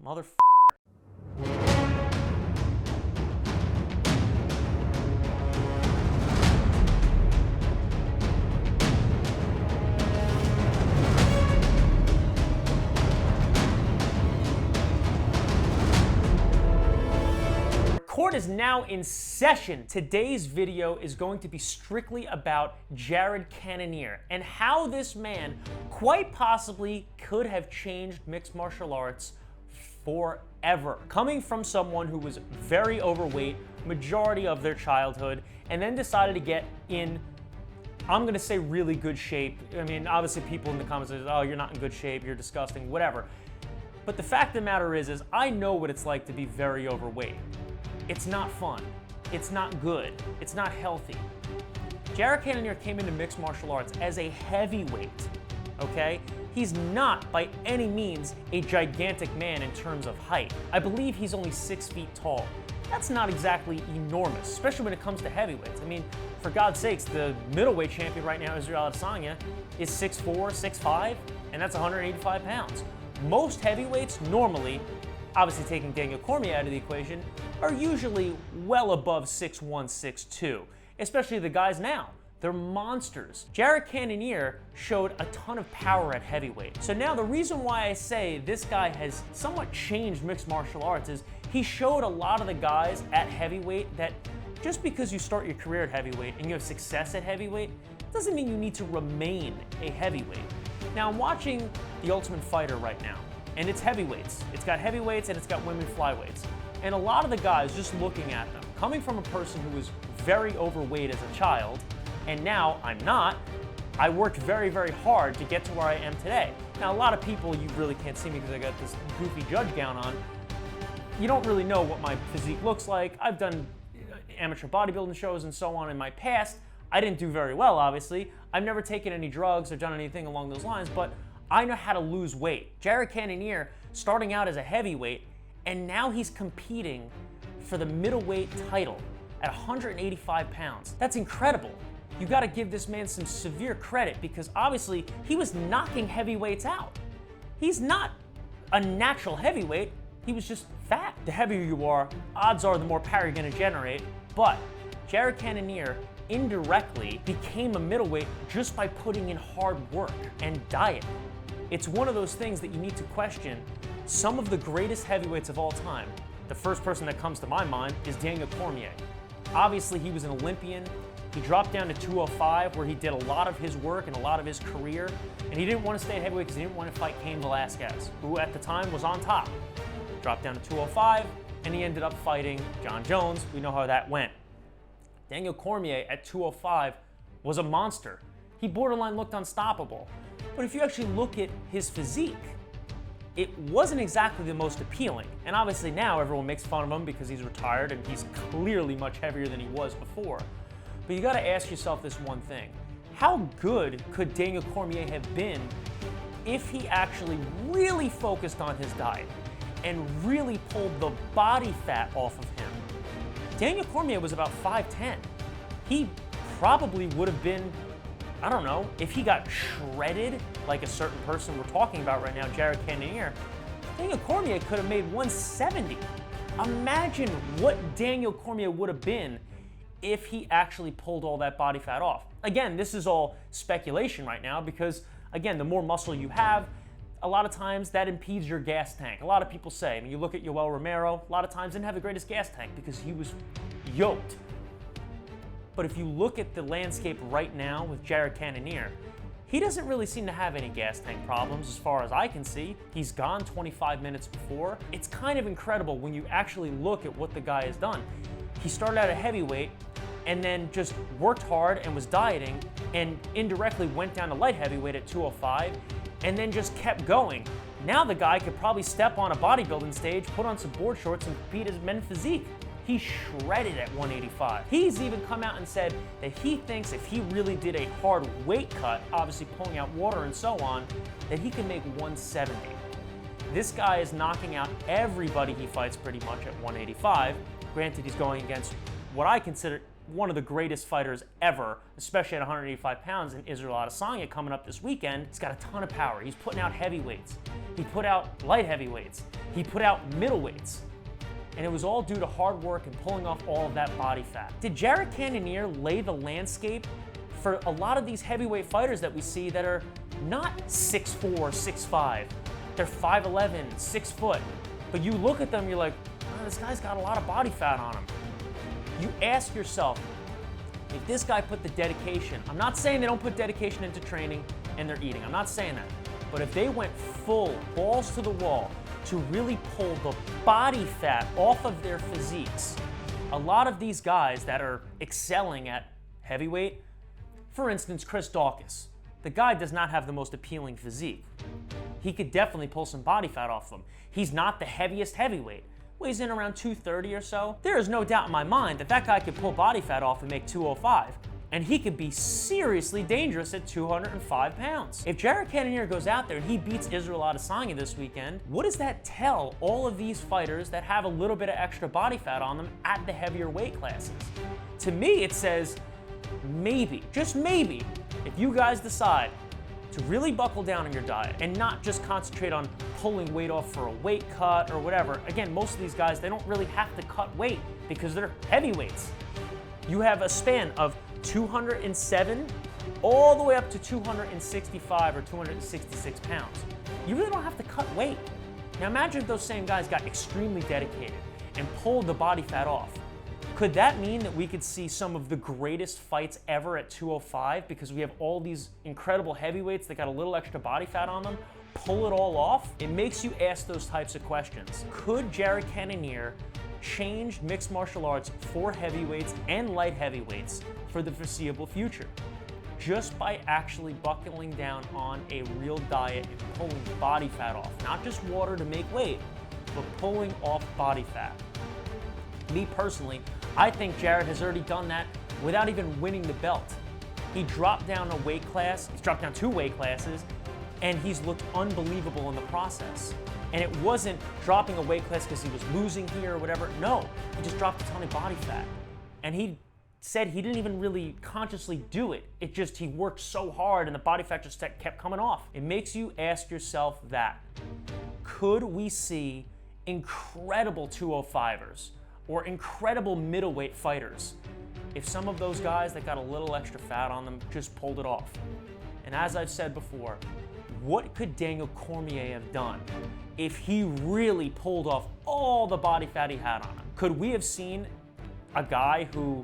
Motherfucker. Court is now in session. Today's video is going to be strictly about Jared Cannonier and how this man quite possibly could have changed mixed martial arts forever. Coming from someone who was very overweight majority of their childhood and then decided to get in, I'm gonna say, really good shape. I mean, obviously people in the comments say, oh, you're not in good shape, you're disgusting, whatever. But the fact of the matter is I know what it's like to be very overweight. It's not fun. It's not good. It's not healthy. Jared Cannonier came into mixed martial arts as a heavyweight, okay? He's not by any means a gigantic man in terms of height. I believe he's only 6 feet tall. That's not exactly enormous, especially when it comes to heavyweights. I mean, for God's sakes, the middleweight champion right now, Israel Adesanya, is 6'4", 6'5", and that's 185 pounds. Most heavyweights normally, obviously taking Daniel Cormier out of the equation, are usually well above 6'1", 6'2", especially the guys now. They're monsters. Jared Cannonier showed a ton of power at heavyweight. So now the reason why I say this guy has somewhat changed mixed martial arts is he showed a lot of the guys at heavyweight that just because you start your career at heavyweight and you have success at heavyweight doesn't mean you need to remain a heavyweight. Now I'm watching The Ultimate Fighter right now, and it's heavyweights. It's got heavyweights and it's got women flyweights. And a lot of the guys, just looking at them, coming from a person who was very overweight as a child, and now I'm not, I worked very, very hard to get to where I am today. Now, a lot of people, you really can't see me because I got this goofy judge gown on. You don't really know what my physique looks like. I've done amateur bodybuilding shows and so on in my past. I didn't do very well, obviously. I've never taken any drugs or done anything along those lines, but I know how to lose weight. Jared Cannonier, starting out as a heavyweight, and now he's competing for the middleweight title at 185 pounds. That's incredible. You gotta give this man some severe credit because obviously he was knocking heavyweights out. He's not a natural heavyweight, he was just fat. The heavier you are, odds are the more power you're gonna generate, but Jared Cannonier indirectly became a middleweight just by putting in hard work and diet. It's one of those things that you need to question. Some of the greatest heavyweights of all time, the first person that comes to my mind is Daniel Cormier. Obviously, he was an Olympian. He dropped down to 205, where he did a lot of his work and a lot of his career, and he didn't want to stay at heavyweight because he didn't want to fight Cain Velasquez, who at the time was on top. Dropped down to 205, and he ended up fighting John Jones. We know how that went. Daniel Cormier at 205 was a monster. He borderline looked unstoppable. But if you actually look at his physique, it wasn't exactly the most appealing. And obviously now everyone makes fun of him because he's retired and he's clearly much heavier than he was before. But you gotta ask yourself this one thing. How good could Daniel Cormier have been if he actually really focused on his diet and really pulled the body fat off of him? Daniel Cormier was about 5'10". He probably would have been, I don't know, if he got shredded like a certain person we're talking about right now, Jared Cannonier, Daniel Cormier could have made 170. Imagine what Daniel Cormier would have been if he actually pulled all that body fat off. Again, this is all speculation right now because, again, the more muscle you have, a lot of times that impedes your gas tank. A lot of people say, I mean, you look at Yoel Romero, a lot of times didn't have the greatest gas tank because he was yoked. But if you look at the landscape right now with Jared Cannonier, he doesn't really seem to have any gas tank problems as far as I can see. He's gone 25 minutes before. It's kind of incredible when you actually look at what the guy has done. He started out at heavyweight and then just worked hard and was dieting and indirectly went down to light heavyweight at 205 and then just kept going. Now the guy could probably step on a bodybuilding stage, put on some board shorts and compete as men physique. He's shredded at 185. He's even come out and said that he thinks if he really did a hard weight cut, obviously pulling out water and so on, that he can make 170. This guy is knocking out everybody he fights pretty much at 185. Granted, he's going against what I consider one of the greatest fighters ever, especially at 185 pounds, in Israel Adesanya coming up this weekend. He's got a ton of power. He's putting out heavyweights. He put out light heavyweights. He put out middleweights. And it was all due to hard work and pulling off all of that body fat. Did Jared Cannonier lay the landscape for a lot of these heavyweight fighters that we see that are not 6'4", 6'5"? They're 5'11", 6 foot. But you look at them, you're like, oh, this guy's got a lot of body fat on him. You ask yourself, if this guy put the dedication, I'm not saying they don't put dedication into training and they're eating, I'm not saying that. But if they went full, balls to the wall, to really pull the body fat off of their physiques, a lot of these guys that are excelling at heavyweight, for instance, Chris Daukaus, the guy does not have the most appealing physique. He could definitely pull some body fat off him. He's not the heaviest heavyweight. Weighs in around 230 or so. There is no doubt in my mind that that guy could pull body fat off and make 205. And he could be seriously dangerous at 205 pounds. If Jared Cannonier goes out there and he beats Israel Adesanya this weekend, what does that tell all of these fighters that have a little bit of extra body fat on them at the heavier weight classes? To me, it says maybe, just maybe, if you guys decide to really buckle down on your diet and not just concentrate on pulling weight off for a weight cut or whatever. Again, most of these guys, they don't really have to cut weight because they're heavyweights. You have a span of 207 all the way up to 265 or 266 pounds. You really don't have to cut weight. Now imagine if those same guys got extremely dedicated and pulled the body fat off. Could that mean that we could see some of the greatest fights ever at 205 because we have all these incredible heavyweights that got a little extra body fat on them, pull it all off? It makes you ask those types of questions. Could Jared Cannonier change mixed martial arts for heavyweights and light heavyweights for the foreseeable future? Just by actually buckling down on a real diet and pulling body fat off. Not just water to make weight, but pulling off body fat. Me personally, I think Jared has already done that without even winning the belt. He dropped down a weight class, he's dropped down 2 weight classes, and he's looked unbelievable in the process. And it wasn't dropping a weight class because he was losing here or whatever. No, he just dropped a ton of body fat. And he said he didn't even really consciously do it. It just, he worked so hard and the body fat just kept coming off. It makes you ask yourself that. Could we see incredible 205ers or incredible middleweight fighters if some of those guys that got a little extra fat on them just pulled it off? And as I've said before, what could Daniel Cormier have done if he really pulled off all the body fat he had on him? Could we have seen a guy who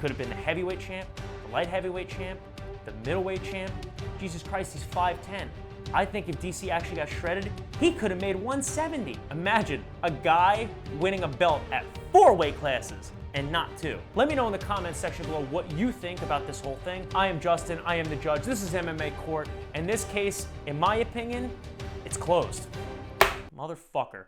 could have been the heavyweight champ, the light heavyweight champ, the middleweight champ? Jesus Christ, he's 5'10". I think if DC actually got shredded, he could have made 170. Imagine a guy winning a belt at 4 weight classes and not 2. Let me know in the comments section below what you think about this whole thing. I am Justin, I am the judge. This is MMA Court. And this case, in my opinion, it's closed. Motherfucker.